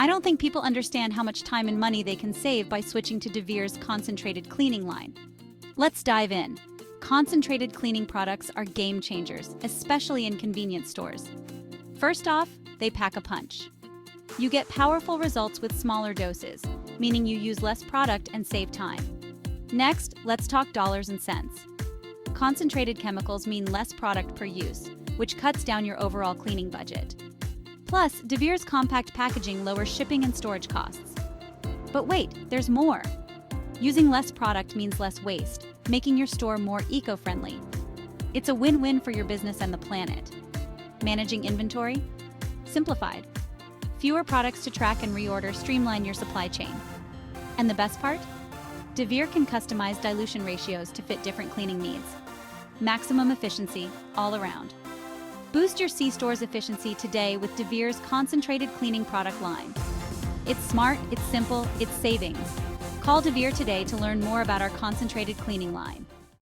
I don't think people understand how much time and money they can save by switching to DeVere's concentrated cleaning line. Let's dive in. Concentrated cleaning products are game changers, especially in convenience stores. First off, they pack a punch. You get powerful results with smaller doses, meaning you use less product and save time. Next, let's talk dollars and cents. Concentrated chemicals mean less product per use, which cuts down your overall cleaning budget. Plus, DeVere's compact packaging lowers shipping and storage costs. But wait, there's more. Using less product means less waste, making your store more eco-friendly. It's a win-win for your business and the planet. Managing inventory? Simplified. Fewer products to track and reorder streamline your supply chain. And the best part? DeVere can customize dilution ratios to fit different cleaning needs. Maximum efficiency all around. Boost your C-store's efficiency today with DeVere's concentrated cleaning product line. It's smart, it's simple, it's savings. Call DeVere today to learn more about our concentrated cleaning line.